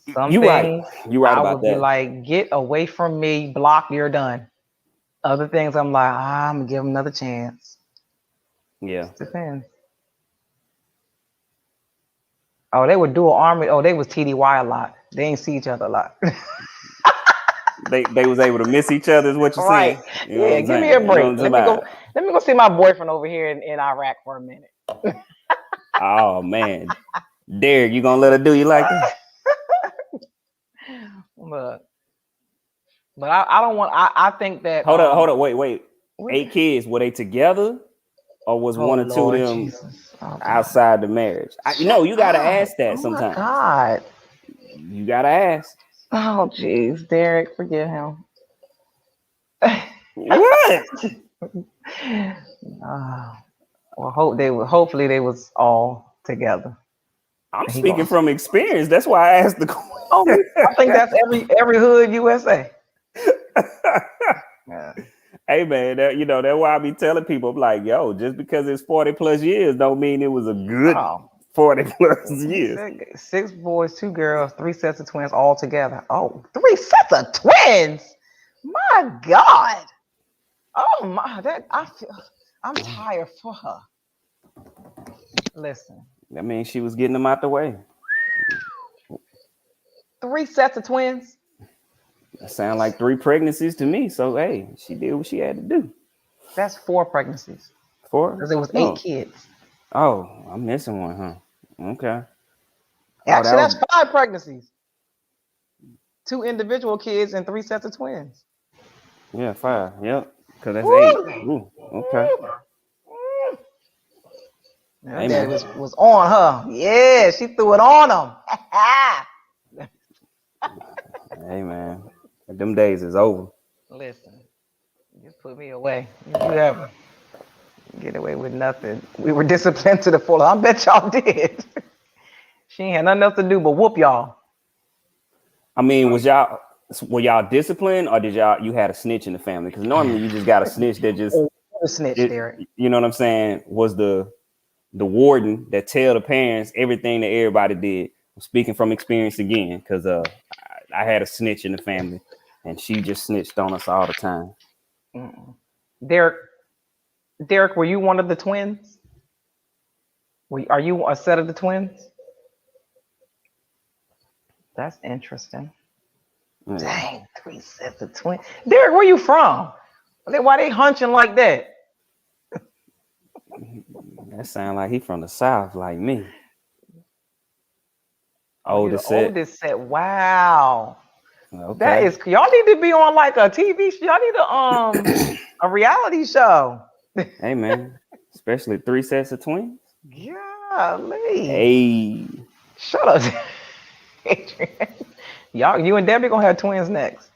You're right about that. Be like, get away from me, block, you're done. Other things, I'm like, I'm gonna give them another chance. Yeah. It depends. Oh, they would dual army. Oh, they was TDY a lot. They ain't see each other a lot. They was able to miss each other, is what you're saying. You know give me a break. Let me go see my boyfriend over here in Iraq for a minute. Oh man. Derek, you gonna let her do you like that? But I don't want. I think that. Hold up. Wait. 8 kids. Were they together, or was one or two of them outside the marriage? You gotta ask that sometimes. God. You gotta ask. Oh, jeez, Derek, forgive him. What? Well, hopefully they was all together. I'm speaking from experience. That's why I asked the question. Oh, I think that's every hood USA. Hey man, that's why I be telling people, I'm like, yo, just because it's 40 plus years don't mean it was a good 40 plus years. 6 boys, 2 girls, 3 sets of twins all together. Oh, 3 sets of twins. My God. Oh my, I'm tired for her. Listen. That means she was getting them out the way. 3 sets of twins. That sound like 3 pregnancies to me. So hey, she did what she had to do. That's 4 pregnancies. 4? Because it was 8 kids. Oh, I'm missing one, huh? Okay. Actually, that's 5 pregnancies. 2 individual kids and 3 sets of twins. Yeah, 5. Yep. Because that's 8. Ooh, okay. Her daddy was on her. Yeah, she threw it on him. Hey, man. Them days is over. Listen, just put me away. You ever get away with nothing. We were disciplined to the full. I bet y'all did. She ain't had nothing else to do but whoop y'all. I mean, were y'all disciplined, or did you had a snitch in the family? Because normally you just got a snitch that just Derek. You know what I'm saying? Was the warden that tell the parents everything that everybody did. I'm speaking from experience again, because I had a snitch in the family, and she just snitched on us all the time. Derek, were you one of the twins? Are you a set of the twins? That's interesting. Dang, 3 sets of twins. Derek, where you from? Why they hunching like that? That sound like he from the South, like me. Oh, you the Oldest set. oldest set. Wow. That Okay. is, y'all need to be on like a TV show. Y'all need a reality show. Hey man, especially 3 sets of twins. Golly. Hey, Shut up, Adrian. Y'all, you and Debbie gonna have twins next.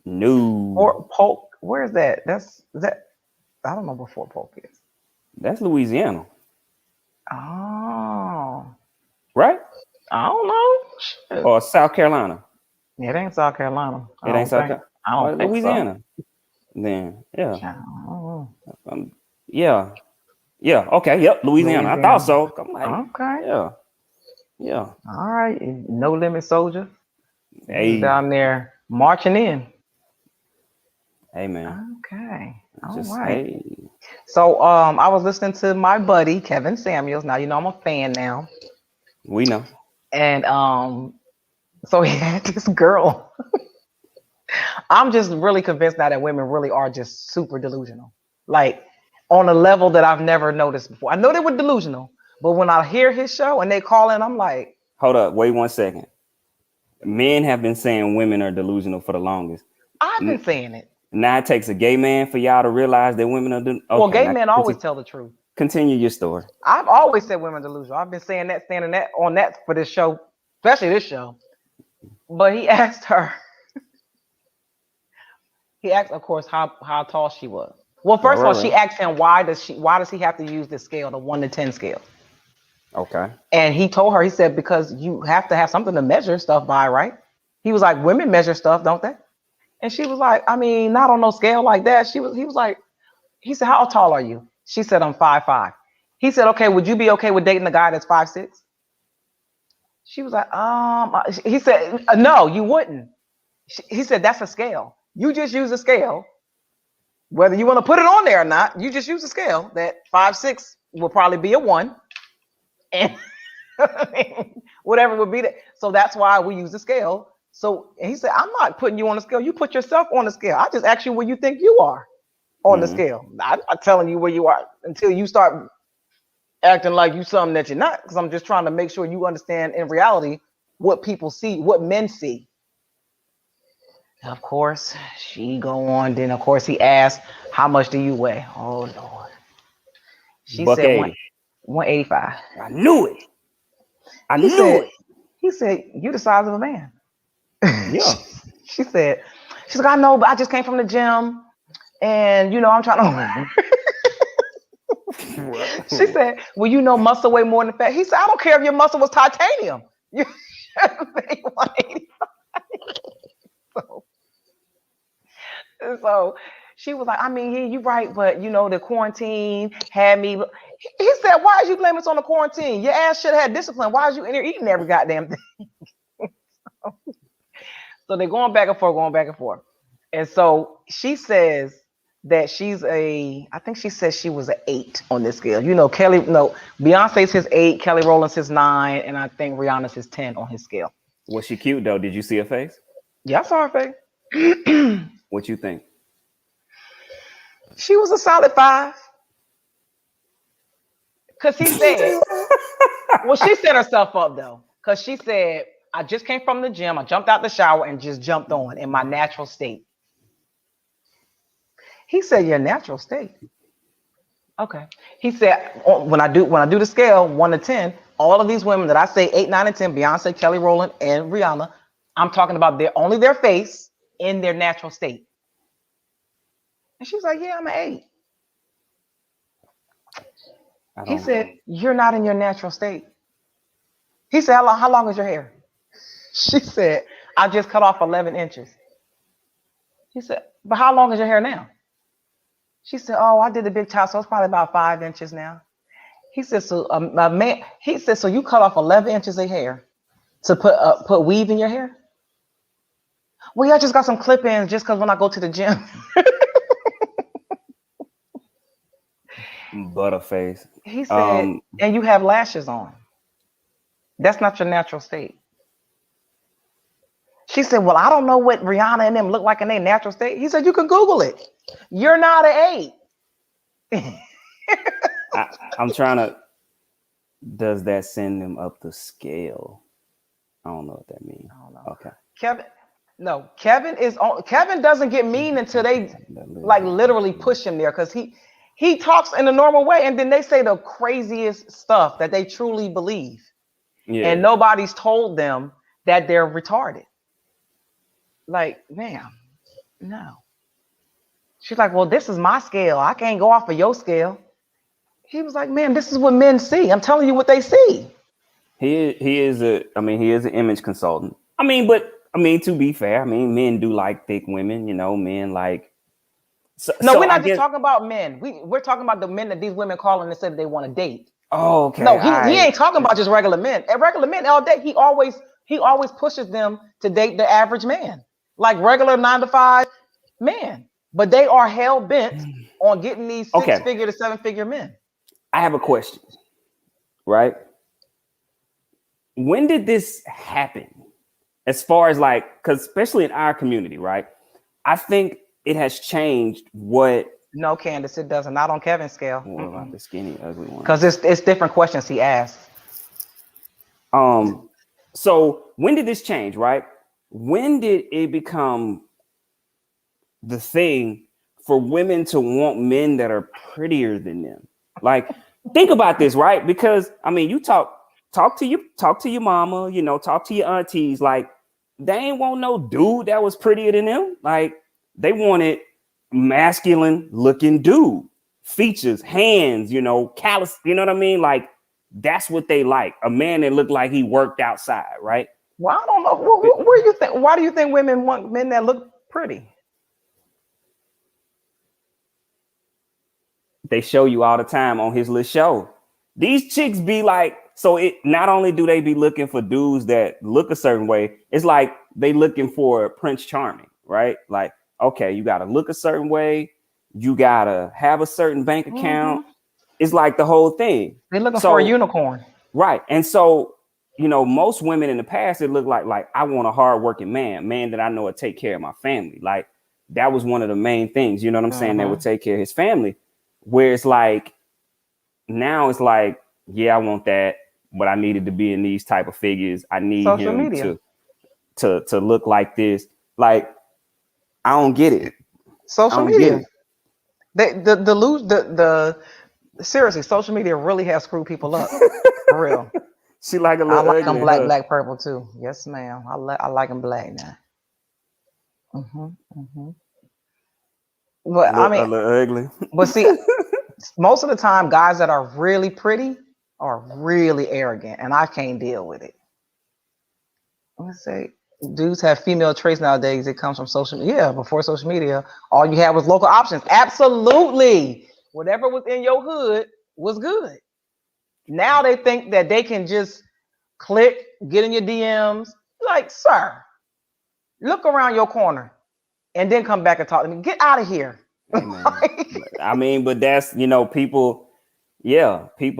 no, Fort Polk, where's that? Is that I don't know what Fort Polk is. that's Louisiana, Oh, right? I don't know. Shit. Or South Carolina. It ain't South Carolina. I It ain't don't South think. Carolina. I Or don't think so. Louisiana. Then yeah, I don't know. yeah, yeah. Okay, yep, Louisiana. I thought Louisiana. so. I'm like, Okay. yeah, yeah. All right. No Limit Soldier. He's Hey, down there marching in. hey man, Okay. All just right. hey, So I was listening to my buddy Kevin Samuels. Now you know I'm a fan now. we know. And so he had this girl. I'm just really convinced now that women really are just super delusional. Like on a level that I've never noticed before. I know they were delusional, but when I hear his show and they call in, I'm like, Hold up, wait 1 second. Men have been saying women are delusional for the longest. I've been saying it. Now it takes a gay man for y'all to realize that women are delusional. Okay, Well, gay now men always tell the truth. continue your story. I've always said women are delusional. I've been saying that, standing that on that for this show, especially this show. But he asked her, he asked, of course, how tall she was. Well, first of all, she asked him why does he have to use the scale, the 1 to 10 scale? Okay. And he told her, he said, because you have to have something to measure stuff by, right? He was like, women measure stuff, don't they? And she was like, I mean, not on no scale like that. He was like, he said, how tall are you? She said, I'm 5'5". He said, okay, would you be okay with dating a guy that's 5'6"? She was like, he said, no, you wouldn't. He said, that's a scale. You just use a scale. Whether you want to put it on there or not, you just use a scale that 5'6" will probably be a 1. And whatever would be that. So that's why we use the scale. So he said, I'm not putting you on the scale. You put yourself on the scale. I just ask you where you think you are on the scale. I'm not telling you where you are until you start acting like you something that you're not, because I'm just trying to make sure you understand in reality what people see, what men see. Of course, she go on. Then, of course, he asked, how much do you weigh? Oh, Lord. She said 185. I knew it. He said, you the size of a man. Yeah. She's like, I know, but I just came from the gym. And, I'm trying to. She said, well, muscle weigh more than fat. He said, I don't care if your muscle was titanium. You weigh 185. So she was like, I mean, yeah, you're right, but the quarantine had me. He said, why is you blaming this on the quarantine? Your ass should have had discipline. Why is you in here eating every goddamn thing? So they're going back and forth. And so she says that I think she says she was an 8 on this scale. Beyonce's his 8, Kelly Rowland's his 9, and I think Rihanna's his 10 on his scale. Was she cute though? Did you see her face? Yeah, I saw her face. What you think? She was a solid 5. Because he said, well, she set herself up though. Because she said, I just came from the gym. I jumped out the shower and just jumped on in my natural state. He said, your natural state. Okay. He said, when I do the scale 1 to 10, all of these women that I say 8, 9, and 10, Beyonce, Kelly Rowland, and Rihanna, I'm talking about only their face in their natural state. And she's like, yeah, I'm an 8. He said, you're not in your natural state. He said, how long is your hair? She said, I just cut off 11 inches. He said, but how long is your hair now? She said, oh, I did the big top, so it's probably about 5 inches now. He said, so so you cut off 11 inches of hair to put weave in your hair? Well, yeah, I just got some clip-ins just because when I go to the gym. Butterface. He said, and you have lashes on. That's not your natural state. She said, well, I don't know what Rihanna and them look like in their natural state. He said, you can Google it. You're not an 8. I'm trying to. Does that send them up the scale? I don't know what that means. I don't know. Okay. Kevin doesn't get mean until they like literally push him there, because he talks in a normal way, and then they say the craziest stuff that they truly believe. Yeah. And nobody's told them that they're retarded. Like, ma'am, no. She's like, well, this is my scale. I can't go off of your scale. He was like, man, this is what men see. I'm telling you what they see. He is an image consultant. To be fair, men do like thick women, men like. We're not just talking about men. We're talking about the men that these women call and said they want to date. Oh, okay. No, he ain't talking about just regular men. And regular men all day, he always pushes them to date the average man, like regular 9-to-5 men. But they are hell bent on getting these 6-figure to 7-figure men. I have a question, right? When did this happen? As far as because especially in our community, right? I think it has changed what. No, Candace, it doesn't. Not on Kevin's scale. What about the skinny, ugly one? Because it's different questions he asks. So when did this change, right? When did it become the thing for women to want men that are prettier than them? Like, think about this, right? Because you talk to your mama, talk to your aunties. Like, they ain't want no dude that was prettier than them. Like, they wanted masculine looking dude, features, hands, callous. You know what I mean? Like, that's what they like. A man that looked like he worked outside, right? Well, I don't know. Where you think? Why do you think women want men that look pretty? They show you all the time on his little show. These chicks be like, so it not only do they be looking for dudes that look a certain way, it's like they looking for Prince Charming, right? Like, okay, you gotta look a certain way, you gotta have a certain bank account. Mm-hmm. It's like the whole thing. They're looking for a unicorn. Right. And so, most women in the past, it looked like I want a hardworking man that I know would take care of my family. Like, that was one of the main things, you know what I'm saying, that would take care of his family. Where it's like, now it's like, yeah, I want that, but I needed to be in these type of figures. I need him to look like this. Like, I don't get it. Social media. Seriously, social media really has screwed people up. For real. She like a little. I like them black, purple too. Yes, ma'am. I like them black now. But a little ugly. But see, most of the time, guys that are really pretty are really arrogant, and I can't deal with it. Let's say dudes have female traits nowadays. It comes from social media. Yeah, before social media, all you had was local options. Absolutely. Whatever was in your hood was good. Now they think that they can just click, get in your DMs. Like, sir, look around your corner and then come back and talk to me. Get out of here. But that's, people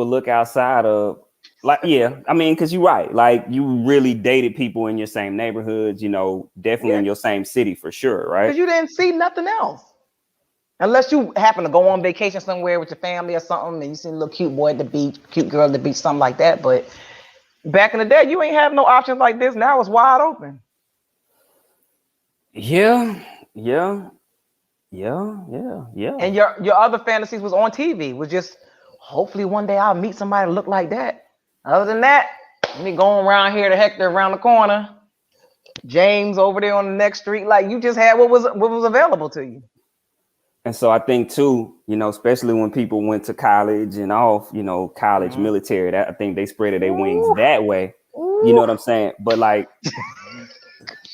look outside of, because you're right. Like, you really dated people in your same neighborhoods, definitely in your same city for sure, right? Because you didn't see nothing else. Unless you happen to go on vacation somewhere with your family or something, and you see a little cute boy at the beach, cute girl at the beach, something like that. But back in the day, you ain't have no options like this. Now it's wide open. Yeah. And your other fantasies was on TV. Was just, hopefully one day I'll meet somebody that look like that. Other than that, me going around here to Hector around the corner, James over there on the next street. Like, you just had what was available to you. And so I think too, especially when people went to college and off, college military, that I think they spread their wings that way. You know what I'm saying? But like,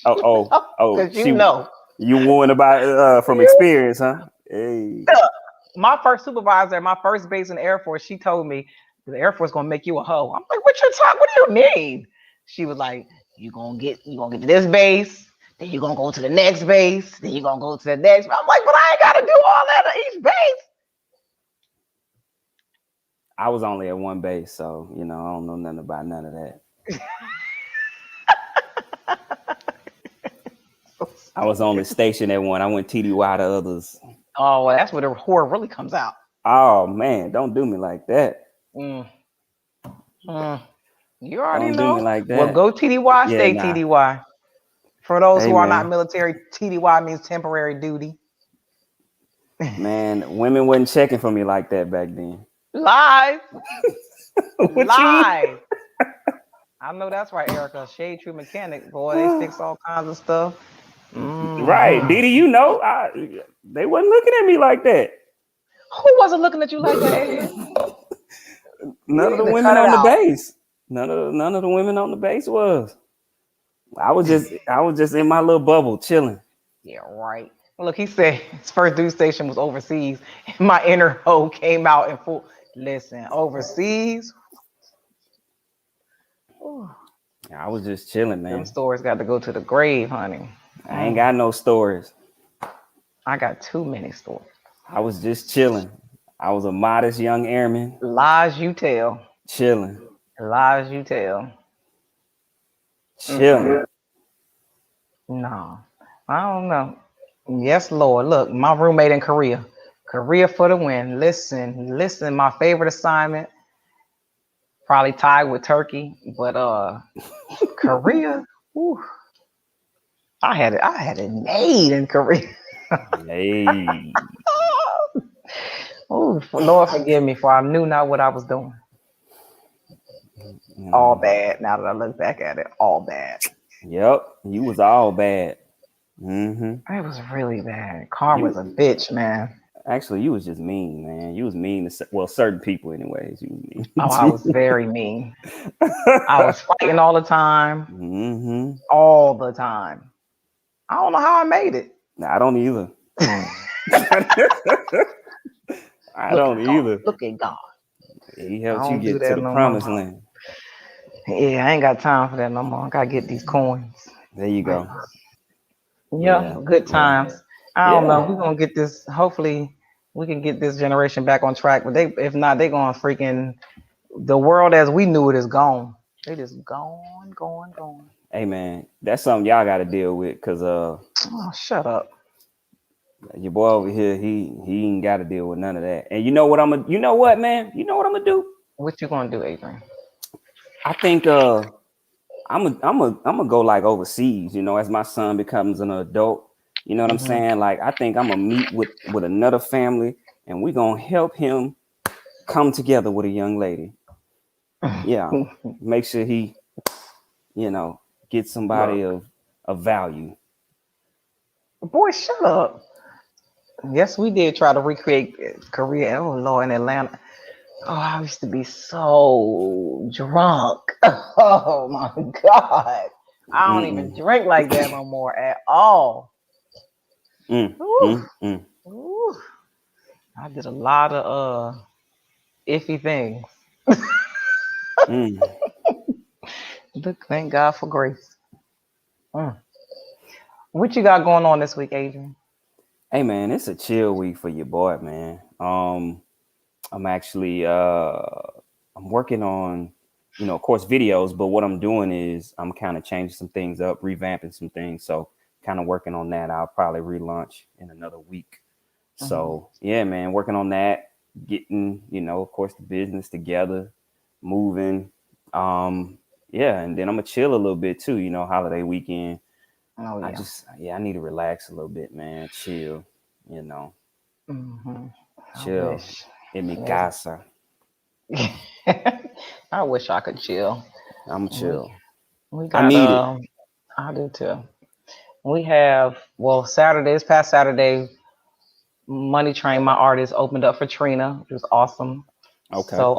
because you warned about from experience, huh? Hey. My first supervisor, my first base in the Air Force, she told me the Air Force gonna make you a hoe. I'm like, what do you mean? She was like, you gonna get to this base. Then you're going to go to the next base. Then you're going to go to the next. I'm like, but I ain't got to do all that at each base. I was only at one base, so, I don't know nothing about none of that. I was only stationed at one. I went TDY to others. Oh, well, that's where the horror really comes out. Oh man, don't do me like that. Mm. Mm. You already Don't do me know. like Well, that. go TDY, Yeah, stay nah. TDY. For those Hey who are not man, military, TDY means temporary duty. man, women wasn't checking for me like that back then. Lies. What you mean? Lies. I know that's right, Erica. Shade Tree Mechanic. Boy, they fix all kinds of stuff. Right, Mhm. Didi, you know, they wasn't looking at me like that. Who wasn't looking at you like that, Adrian? You None of need the to women cut it on the out. base. None of the women on the base was. I was just in my little bubble chilling. Yeah, right. Look, he said his first duty station was overseas, and my inner hoe came out in full. Listen, overseas. Ooh, I was just chilling, them man. stories got to go to the grave, honey. I ain't got no stories. I got too many stories. I was just chilling. I was a modest young airman, Lies you tell. chilling, Lies you tell. chilling. No, I don't know. Yes, Lord. Look, my roommate in Korea. Korea for the win. Listen. My favorite assignment, probably tied with Turkey, but Korea. Whew, I had it made in Korea. Hey, Oh, Lord forgive me, for I knew not what I was doing. All bad. Now that I look back at it, all bad. yep, you was all bad. Mm-hmm. It was really bad. Karma's You a bitch, man. actually, you was just mean, man. You was mean to certain people, anyways. You Oh, I was was mean. very mean. I was fighting all the time, Mm-hmm. all the time. I don't know how I made it. I don't either. I Look at don't God. either. Look at God. He I helped you don't do get to that the no more. promised land. Yeah, I ain't got time for that no more. I gotta get these coins. There you Right. go. Yeah, Yeah, good yeah, times. I don't know. yeah. We're gonna get this. Hopefully, we can get this generation back on track. But if not, they gonna freaking the world as we knew it is gone. They just gone. Hey man, that's something y'all got to deal with, cause Oh, shut up. your boy over here, he ain't got to deal with none of that. And you know what you know what, man? You know what I'm gonna do? What you gonna do, Adrian? I think I'm gonna go like overseas, you know, as my son becomes an adult. You know what I'm Mm-hmm. saying? Like I think I'm gonna meet with another family, and we're gonna help him come together with a young lady. Yeah, make sure he, you know, get somebody Look, of value. boy, shut up. Yes, we did try to recreate Korea. Oh Lord, in Atlanta. Oh, I used to be so drunk. Oh my God. I don't even Mm-mm. drink like that no more at all. Mm, Ooh, mm, mm, ooh. I did a lot of iffy things. mm. Look, thank God for grace. Mm. What you got going on this week, Adrian? Hey man, it's a chill week for your boy, man. I'm actually I'm working on, you know, of course, videos, but what I'm doing is I'm kind of changing some things up, revamping some things. So kind of working on that. I'll probably relaunch in another week. Mm-hmm. So yeah, man, working on that, getting, you know, of course, the business together, moving. Yeah, and then I'm gonna chill a little bit too, you know, holiday weekend. Oh yeah. I need to relax a little bit, man. Chill, you know, Mm-hmm. I chill wish. in mi casa. I wish I could chill. I'm We chill. we I got need it. I do too. We have this past Saturday, Money Train, my artist, opened up for Trina, which was awesome. Okay. So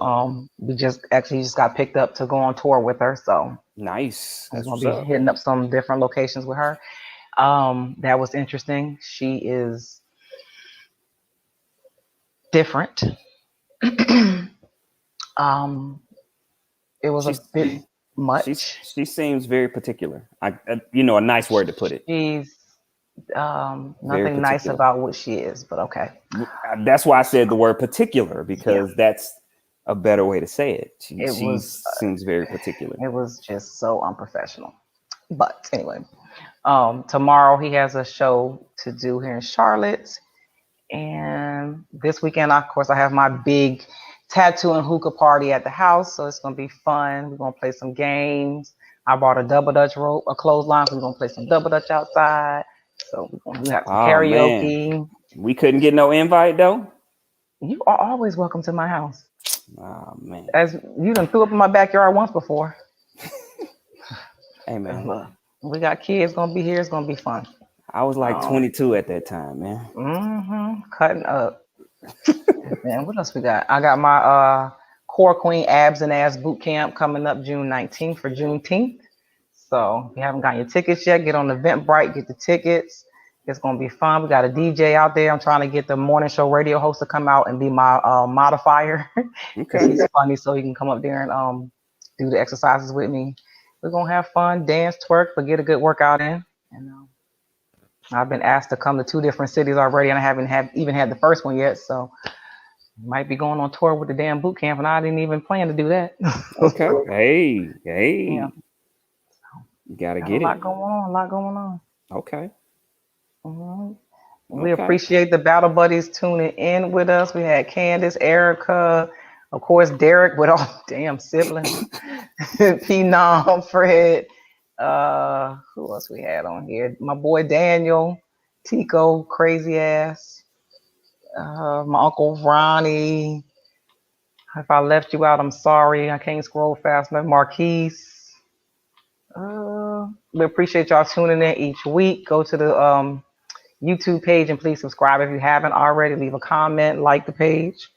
we just got picked up to go on tour with her. So Nice. we're That's gonna what's be up. hitting up some different locations with her. That was interesting. She is different. um, it was a She's bit much. she seems very particular. You know, a nice word to put it. She's Very nothing nice particular. about what she is, but okay. That's why I said the word particular, Yeah, because that's a better way to say it. it She was seems very particular. it was just so unprofessional. But anyway, Tomorrow he has a show to do here in Charlotte. And this weekend, of course, I have my big tattoo and hookah party at the house. So it's going to be fun. We're going to play some games. I brought a double dutch rope, a clothesline. So we're going to play some double dutch outside. So we're going to have some karaoke. Man. We couldn't get no invite though. You are always welcome to my house. Oh man. As you done threw up in my backyard once before. Hey man. We got kids going to be here. It's going to be fun. I was like 22 at that time, man. Cutting up. Man, what else we got? I got my Core Queen Abs and Ass Boot Camp coming up June 19th for Juneteenth. So if you haven't gotten your tickets yet, get on Eventbrite, get the tickets. It's going to be fun. We got a DJ out there. I'm trying to get the morning show radio host to come out and be my modifier. Because he's funny, so he can come up there and do the exercises with me. We're going to have fun, dance, twerk, but get a good workout in. And I've been asked to come to 2 different cities already, and I haven't even had the first one yet. So might be going on tour with the damn boot camp, and I didn't even plan to do that. Okay. Hey. Yeah. You gotta get it. A lot going on. Okay. We appreciate the Battle Buddies tuning in with us. We had Candace, Erica, of course, Derek with all damn siblings, Phenom, Fred. Who else we had on here? My boy Daniel, Tico, crazy ass. My uncle Ronnie. If I left you out, I'm sorry. I can't scroll fast enough. Marquise. We appreciate y'all tuning in each week. Go to the YouTube page and please subscribe if you haven't already. Leave a comment, like the page,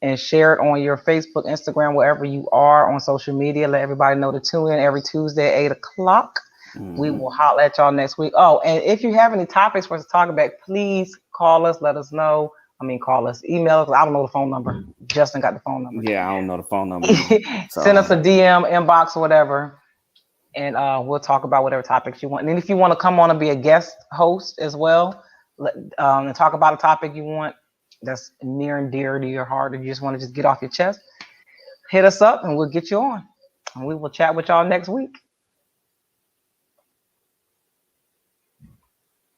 and share it on your Facebook, Instagram, wherever you are on social media. Let everybody know to tune in every Tuesday at 8 o'clock. We will holler at y'all next week. Oh, and if you have any topics for us to talk about, please call us. Let us know. Call us, email us. I don't know the phone number. Justin got the phone number. Yeah, I don't know the phone number. Send us a DM, inbox, or whatever, and we'll talk about whatever topics you want. And if you want to come on and be a guest host as well, and talk about a topic you want that's near and dear to your heart, or you just want to just get off your chest, hit us up and we'll get you on. And we will chat with y'all next week.